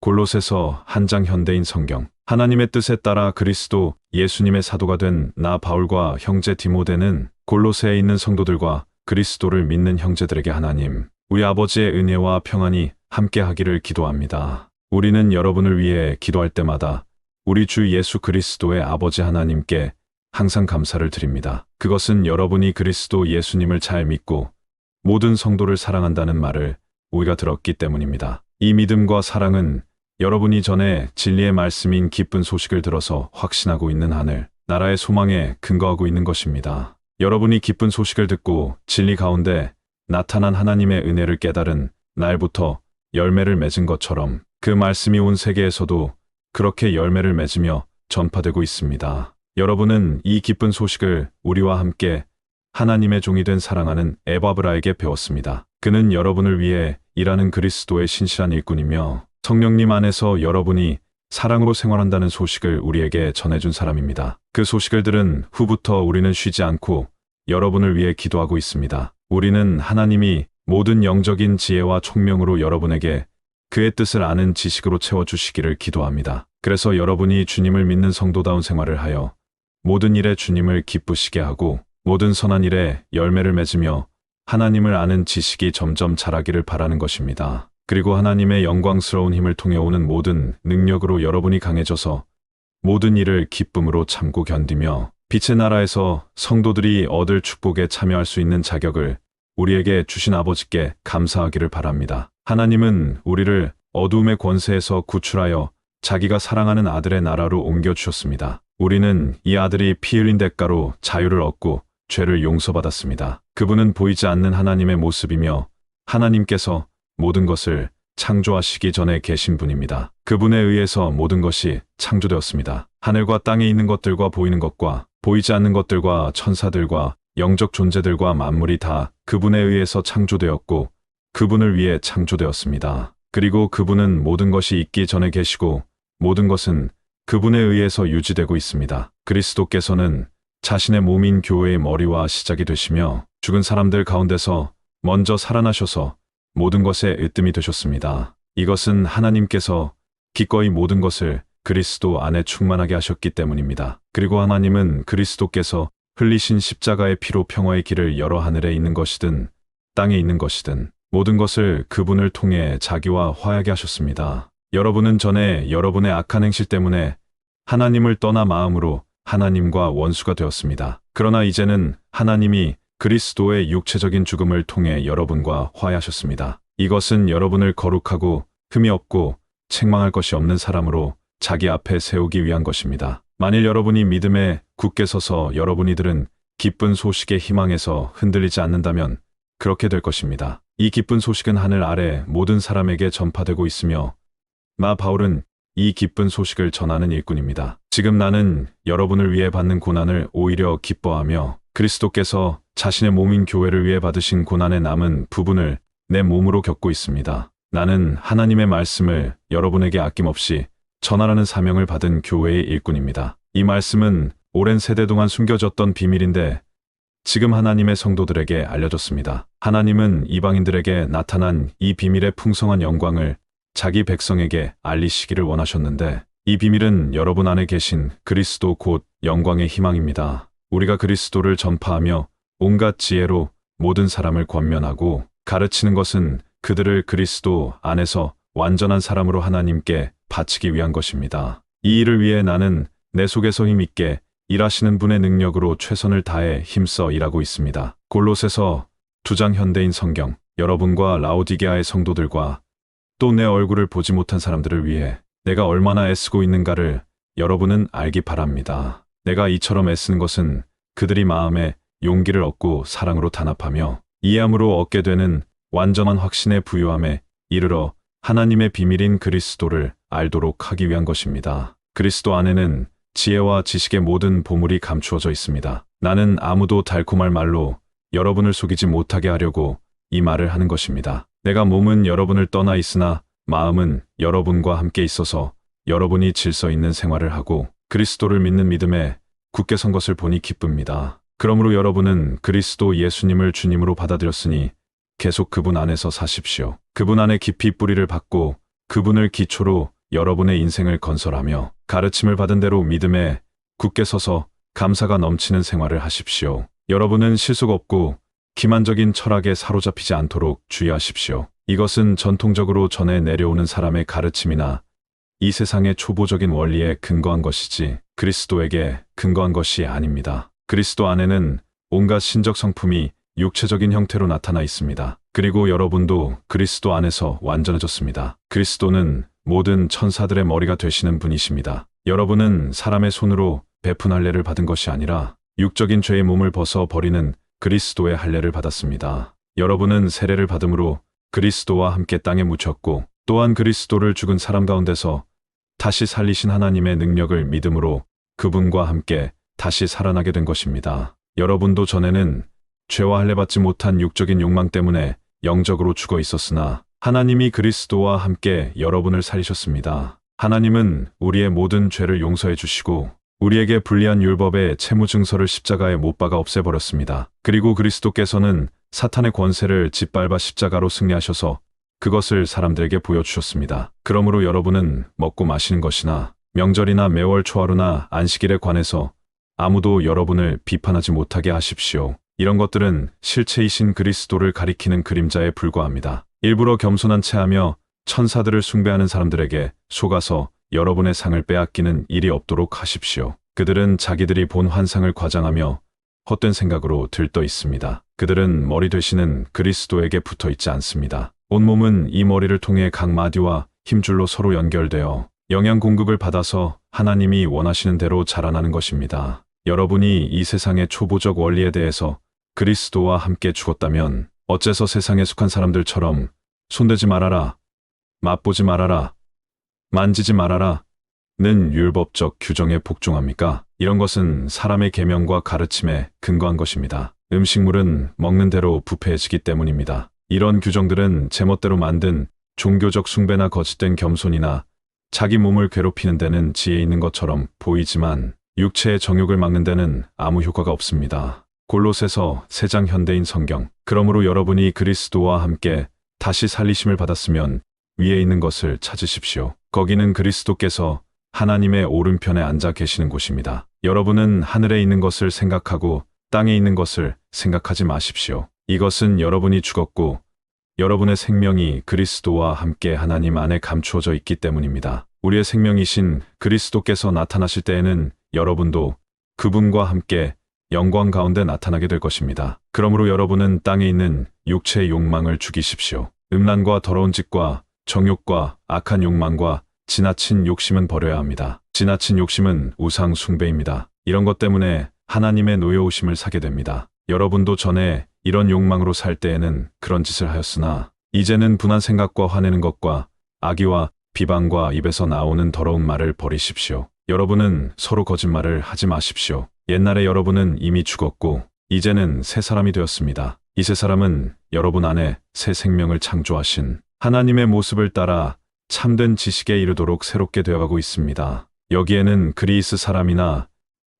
골로새서 한 장 현대인 성경. 하나님의 뜻에 따라 그리스도 예수님의 사도가 된 나 바울과 형제 디모데는 골로새에 있는 성도들과 그리스도를 믿는 형제들에게 하나님, 우리 아버지의 은혜와 평안이 함께 하기를 기도합니다. 우리는 여러분을 위해 기도할 때마다 우리 주 예수 그리스도의 아버지 하나님께 항상 감사를 드립니다. 그것은 여러분이 그리스도 예수님을 잘 믿고 모든 성도를 사랑한다는 말을 우리가 들었기 때문입니다. 이 믿음과 사랑은 여러분이 전에 진리의 말씀인 기쁜 소식을 들어서 확신하고 있는 하늘, 나라의 소망에 근거하고 있는 것입니다. 여러분이 기쁜 소식을 듣고 진리 가운데 나타난 하나님의 은혜를 깨달은 날부터 열매를 맺은 것처럼 그 말씀이 온 세계에서도 그렇게 열매를 맺으며 전파되고 있습니다. 여러분은 이 기쁜 소식을 우리와 함께 하나님의 종이 된 사랑하는 에바브라에게 배웠습니다. 그는 여러분을 위해 일하는 그리스도의 신실한 일꾼이며 성령님 안에서 여러분이 사랑으로 생활한다는 소식을 우리에게 전해준 사람입니다. 그 소식을 들은 후부터 우리는 쉬지 않고 여러분을 위해 기도하고 있습니다. 우리는 하나님이 모든 영적인 지혜와 총명으로 여러분에게 그의 뜻을 아는 지식으로 채워주시기를 기도합니다. 그래서 여러분이 주님을 믿는 성도다운 생활을 하여 모든 일에 주님을 기쁘시게 하고 모든 선한 일에 열매를 맺으며 하나님을 아는 지식이 점점 자라기를 바라는 것입니다. 그리고 하나님의 영광스러운 힘을 통해 오는 모든 능력으로 여러분이 강해져서 모든 일을 기쁨으로 참고 견디며 빛의 나라에서 성도들이 얻을 축복에 참여할 수 있는 자격을 우리에게 주신 아버지께 감사하기를 바랍니다. 하나님은 우리를 어두움의 권세에서 구출하여 자기가 사랑하는 아들의 나라로 옮겨주셨습니다. 우리는 이 아들이 피 흘린 대가로 자유를 얻고 죄를 용서받았습니다. 그분은 보이지 않는 하나님의 모습이며 하나님께서 모든 것을 창조하시기 전에 계신 분입니다. 그분에 의해서 모든 것이 창조되었습니다. 하늘과 땅에 있는 것들과 보이는 것과 보이지 않는 것들과 천사들과 영적 존재들과 만물이 다 그분에 의해서 창조되었고 그분을 위해 창조되었습니다. 그리고 그분은 모든 것이 있기 전에 계시고 모든 것은 그분에 의해서 유지되고 있습니다. 그리스도께서는 자신의 몸인 교회의 머리와 시작이 되시며 죽은 사람들 가운데서 먼저 살아나셔서 모든 것에 으뜸이 되셨습니다. 이것은 하나님께서 기꺼이 모든 것을 그리스도 안에 충만하게 하셨기 때문입니다. 그리고 하나님은 그리스도께서 흘리신 십자가의 피로 평화의 길을 열어 하늘에 있는 것이든 땅에 있는 것이든 모든 것을 그분을 통해 자기와 화하게 하셨습니다. 여러분은 전에 여러분의 악한 행실 때문에 하나님을 떠나 마음으로 하나님과 원수가 되었습니다. 그러나 이제는 하나님이 그리스도의 육체적인 죽음을 통해 여러분과 화해하셨습니다. 이것은 여러분을 거룩하고 흠이 없고 책망할 것이 없는 사람으로 자기 앞에 세우기 위한 것입니다. 만일 여러분이 믿음에 굳게 서서 여러분이 들은 기쁜 소식의 희망에서 흔들리지 않는다면 그렇게 될 것입니다. 이 기쁜 소식은 하늘 아래 모든 사람에게 전파되고 있으며 나 바울은 이 기쁜 소식을 전하는 일꾼입니다. 지금 나는 여러분을 위해 받는 고난을 오히려 기뻐하며 그리스도께서 자신의 몸인 교회를 위해 받으신 고난의 남은 부분을 내 몸으로 겪고 있습니다. 나는 하나님의 말씀을 여러분에게 아낌없이 전하라는 사명을 받은 교회의 일꾼입니다. 이 말씀은 오랜 세대 동안 숨겨졌던 비밀인데 지금 하나님의 성도들에게 알려졌습니다. 하나님은 이방인들에게 나타난 이 비밀의 풍성한 영광을 자기 백성에게 알리시기를 원하셨는데 이 비밀은 여러분 안에 계신 그리스도 곧 영광의 희망입니다. 우리가 그리스도를 전파하며 온갖 지혜로 모든 사람을 권면하고 가르치는 것은 그들을 그리스도 안에서 완전한 사람으로 하나님께 바치기 위한 것입니다. 이 일을 위해 나는 내 속에서 힘있게 일하시는 분의 능력으로 최선을 다해 힘써 일하고 있습니다. 골로새서 2장 현대인 성경. 여러분과 라오디게아의 성도들과 또 내 얼굴을 보지 못한 사람들을 위해 내가 얼마나 애쓰고 있는가를 여러분은 알기 바랍니다. 내가 이처럼 애쓰는 것은 그들이 마음에 용기를 얻고 사랑으로 단합하며 이해함으로 얻게 되는 완전한 확신의 부유함에 이르러 하나님의 비밀인 그리스도를 알도록 하기 위한 것입니다. 그리스도 안에는 지혜와 지식의 모든 보물이 감추어져 있습니다. 나는 아무도 달콤할 말로 여러분을 속이지 못하게 하려고 이 말을 하는 것입니다. 내가 몸은 여러분을 떠나 있으나 마음은 여러분과 함께 있어서 여러분이 질서 있는 생활을 하고 그리스도를 믿는 믿음에 굳게 선 것을 보니 기쁩니다. 그러므로 여러분은 그리스도 예수님을 주님으로 받아들였으니 계속 그분 안에서 사십시오. 그분 안에 깊이 뿌리를 받고 그분을 기초로 여러분의 인생을 건설하며 가르침을 받은 대로 믿음에 굳게 서서 감사가 넘치는 생활을 하십시오. 여러분은 실속 없고 기만적인 철학에 사로잡히지 않도록 주의하십시오. 이것은 전통적으로 전해 내려오는 사람의 가르침이나 이 세상의 초보적인 원리에 근거한 것이지 그리스도에게 근거한 것이 아닙니다. 그리스도 안에는 온갖 신적 성품이 육체적인 형태로 나타나 있습니다. 그리고 여러분도 그리스도 안에서 완전해졌습니다. 그리스도는 모든 천사들의 머리가 되시는 분이십니다. 여러분은 사람의 손으로 베푼 할례를 받은 것이 아니라 육적인 죄의 몸을 벗어 버리는 그리스도의 할례를 받았습니다. 여러분은 세례를 받음으로 그리스도와 함께 땅에 묻혔고 또한 그리스도를 죽은 사람 가운데서 다시 살리신 하나님의 능력을 믿음으로 그분과 함께 다시 살아나게 된 것입니다. 여러분도 전에는 죄와 할례받지 못한 육적인 욕망 때문에 영적으로 죽어 있었으나 하나님이 그리스도와 함께 여러분을 살리셨습니다. 하나님은 우리의 모든 죄를 용서해 주시고 우리에게 불리한 율법의 채무증서를 십자가에 못 박아 없애버렸습니다. 그리고 그리스도께서는 사탄의 권세를 짓밟아 십자가로 승리하셔서 그것을 사람들에게 보여주셨습니다. 그러므로 여러분은 먹고 마시는 것이나 명절이나 매월 초하루나 안식일에 관해서 아무도 여러분을 비판하지 못하게 하십시오. 이런 것들은 실체이신 그리스도를 가리키는 그림자에 불과합니다. 일부러 겸손한 체하며 천사들을 숭배하는 사람들에게 속아서 여러분의 상을 빼앗기는 일이 없도록 하십시오. 그들은 자기들이 본 환상을 과장하며 헛된 생각으로 들떠 있습니다. 그들은 머리 되시는 그리스도에게 붙어 있지 않습니다. 온몸은 이 머리를 통해 각 마디와 힘줄로 서로 연결되어 영양 공급을 받아서 하나님이 원하시는 대로 자라나는 것입니다. 여러분이 이 세상의 초보적 원리에 대해서 그리스도와 함께 죽었다면 어째서 세상에 속한 사람들처럼 손대지 말아라, 맛보지 말아라, 만지지 말아라 는 율법적 규정에 복종합니까? 이런 것은 사람의 계명과 가르침에 근거한 것입니다. 음식물은 먹는 대로 부패해지기 때문입니다. 이런 규정들은 제멋대로 만든 종교적 숭배나 거짓된 겸손이나 자기 몸을 괴롭히는 데는 지혜 있는 것처럼 보이지만 육체의 정욕을 막는 데는 아무 효과가 없습니다. 골로새서 3장 현대인 성경. 그러므로 여러분이 그리스도와 함께 다시 살리심을 받았으면 위에 있는 것을 찾으십시오. 거기는 그리스도께서 하나님의 오른편에 앉아 계시는 곳입니다. 여러분은 하늘에 있는 것을 생각하고 땅에 있는 것을 생각하지 마십시오. 이것은 여러분이 죽었고 여러분의 생명이 그리스도와 함께 하나님 안에 감추어져 있기 때문입니다. 우리의 생명이신 그리스도께서 나타나실 때에는 여러분도 그분과 함께 영광 가운데 나타나게 될 것입니다. 그러므로 여러분은 땅에 있는 육체의 욕망을 죽이십시오. 음란과 더러운 짓과 정욕과 악한 욕망과 지나친 욕심은 버려야 합니다. 지나친 욕심은 우상 숭배입니다. 이런 것 때문에 하나님의 노여우심을 사게 됩니다. 여러분도 전에 이런 욕망으로 살 때에는 그런 짓을 하였으나 이제는 분한 생각과 화내는 것과 악의와 비방과 입에서 나오는 더러운 말을 버리십시오. 여러분은 서로 거짓말을 하지 마십시오. 옛날에 여러분은 이미 죽었고 이제는 새 사람이 되었습니다. 이 새 사람은 여러분 안에 새 생명을 창조하신 하나님의 모습을 따라 참된 지식에 이르도록 새롭게 되어가고 있습니다. 여기에는 그리스 사람이나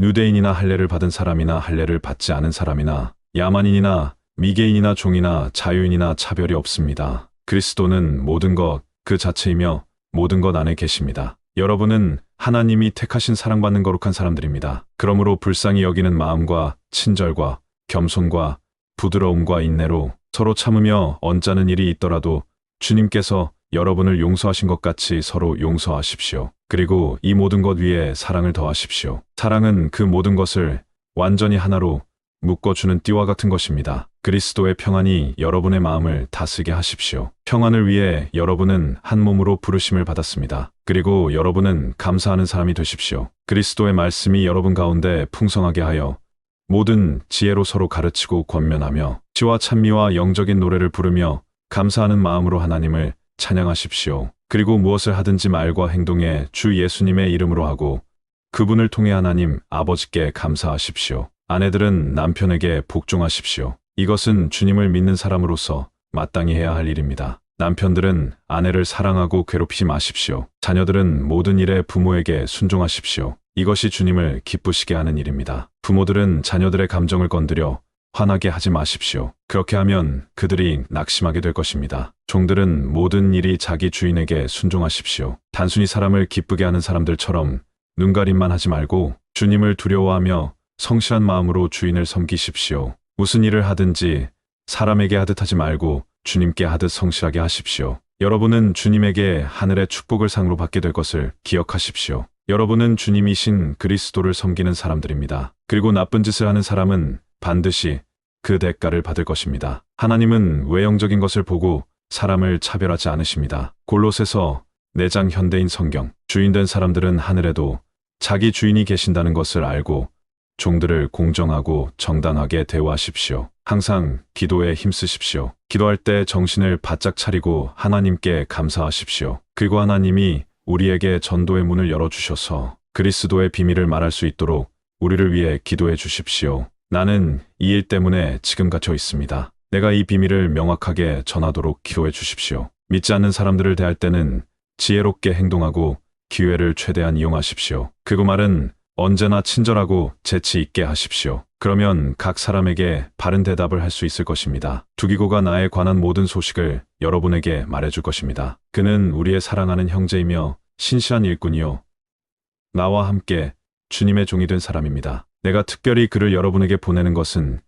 유대인이나 할례를 받은 사람이나 할례를 받지 않은 사람이나 야만인이나 미개인이나 종이나 자유인이나 차별이 없습니다. 그리스도는 모든 것 그 자체이며 모든 것 안에 계십니다. 여러분은 하나님이 택하신 사랑받는 거룩한 사람들입니다. 그러므로 불쌍히 여기는 마음과 친절과 겸손과 부드러움과 인내로 서로 참으며 언짢은 일이 있더라도 주님께서 여러분을 용서하신 것 같이 서로 용서하십시오. 그리고 이 모든 것 위에 사랑을 더하십시오. 사랑은 그 모든 것을 완전히 하나로 묶어주는 띠와 같은 것입니다. 그리스도의 평안이 여러분의 마음을 다스리게 하십시오. 평안을 위해 여러분은 한 몸으로 부르심을 받았습니다. 그리고 여러분은 감사하는 사람이 되십시오. 그리스도의 말씀이 여러분 가운데 풍성하게 하여 모든 지혜로 서로 가르치고 권면하며 지와 찬미와 영적인 노래를 부르며 감사하는 마음으로 하나님을 찬양하십시오. 그리고 무엇을 하든지 말과 행동에 주 예수님의 이름으로 하고 그분을 통해 하나님 아버지께 감사하십시오. 아내들은 남편에게 복종하십시오. 이것은 주님을 믿는 사람으로서 마땅히 해야 할 일입니다. 남편들은 아내를 사랑하고 괴롭히지 마십시오. 자녀들은 모든 일에 부모에게 순종하십시오. 이것이 주님을 기쁘시게 하는 일입니다. 부모들은 자녀들의 감정을 건드려 화나게 하지 마십시오. 그렇게 하면 그들이 낙심하게 될 것입니다. 종들은 모든 일이 자기 주인에게 순종하십시오. 단순히 사람을 기쁘게 하는 사람들처럼 눈가림만 하지 말고 주님을 두려워하며 성실한 마음으로 주인을 섬기십시오. 무슨 일을 하든지 사람에게 하듯 하지 말고 주님께 하듯 성실하게 하십시오. 여러분은 주님에게 하늘의 축복을 상으로 받게 될 것을 기억하십시오. 여러분은 주님이신 그리스도를 섬기는 사람들입니다. 그리고 나쁜 짓을 하는 사람은 반드시 그 대가를 받을 것입니다. 하나님은 외형적인 것을 보고 사람을 차별하지 않으십니다. 골로새서 4장 현대인 성경. 주인된 사람들은 하늘에도 자기 주인이 계신다는 것을 알고 종들을 공정하고 정당하게 대우하십시오. 항상 기도에 힘쓰십시오. 기도할 때 정신을 바짝 차리고 하나님께 감사하십시오. 그리고 하나님이 우리에게 전도의 문을 열어주셔서 그리스도의 비밀을 말할 수 있도록 우리를 위해 기도해 주십시오. 나는 이 일 때문에 지금 갇혀 있습니다. 내가 이 비밀을 명확하게 전하도록 기도해 주십시오. 믿지 않는 사람들을 대할 때는 지혜롭게 행동하고 기회를 최대한 이용하십시오. 그 말은 언제나 친절하고 재치 있게 하십시오. 그러면 각 사람에게 바른 대답을 할 수 있을 것입니다. 두기고가 나에 관한 모든 소식을 여러분에게 말해줄 것입니다. 그는 우리의 사랑하는 형제이며 신실한 일꾼이요 나와 함께 주님의 종이 된 사람입니다. 내가 특별히 그를 여러분에게 보내는 것은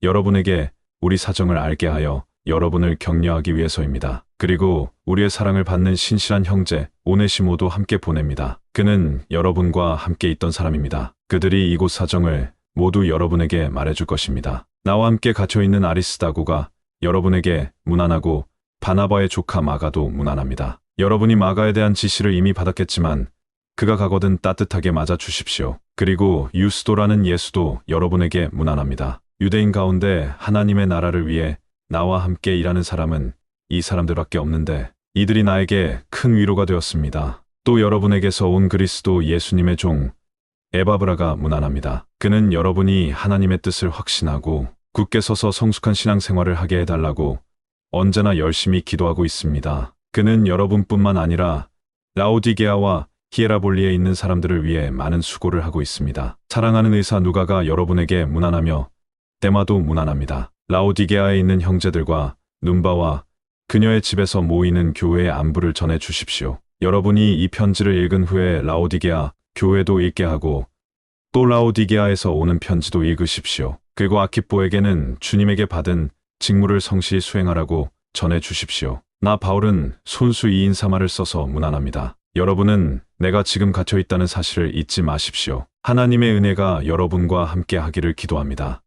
여러분에게 우리 사정을 알게 하여 여러분을 격려하기 위해서입니다. 그리고 우리의 사랑을 받는 신실한 형제 오네시모도 함께 보냅니다. 그는 여러분과 함께 있던 사람입니다. 그들이 이곳 사정을 모두 여러분에게 말해줄 것입니다. 나와 함께 갇혀있는 아리스다고가 여러분에게 무난하고 바나바의 조카 마가도 무난합니다. 여러분이 마가에 대한 지시를 이미 받았겠지만 그가 가거든 따뜻하게 맞아 주십시오. 그리고 유스도라는 예수도 여러분에게 무난합니다. 유대인 가운데 하나님의 나라를 위해 나와 함께 일하는 사람은 이 사람들밖에 없는데 이들이 나에게 큰 위로가 되었습니다. 또 여러분에게서 온 그리스도 예수님의 종 에바브라가 무난합니다. 그는 여러분이 하나님의 뜻을 확신하고 굳게 서서 성숙한 신앙생활을 하게 해달라고 언제나 열심히 기도하고 있습니다. 그는 여러분뿐만 아니라 라오디게아와 히에라볼리에 있는 사람들을 위해 많은 수고를 하고 있습니다. 사랑하는 의사 누가가 여러분에게 무난하며 데마도 무난합니다. 라오디게아에 있는 형제들과 눈바와 그녀의 집에서 모이는 교회의 안부를 전해 주십시오. 여러분이 이 편지를 읽은 후에 라오디게아 교회도 읽게 하고 또 라오디게아에서 오는 편지도 읽으십시오. 그리고 아키뽀에게는 주님에게 받은 직무를 성실히 수행하라고 전해 주십시오. 나 바울은 손수 2인3마를 써서 무난합니다. 여러분은 내가 지금 갇혀 있다는 사실을 잊지 마십시오. 하나님의 은혜가 여러분과 함께 하기를 기도합니다.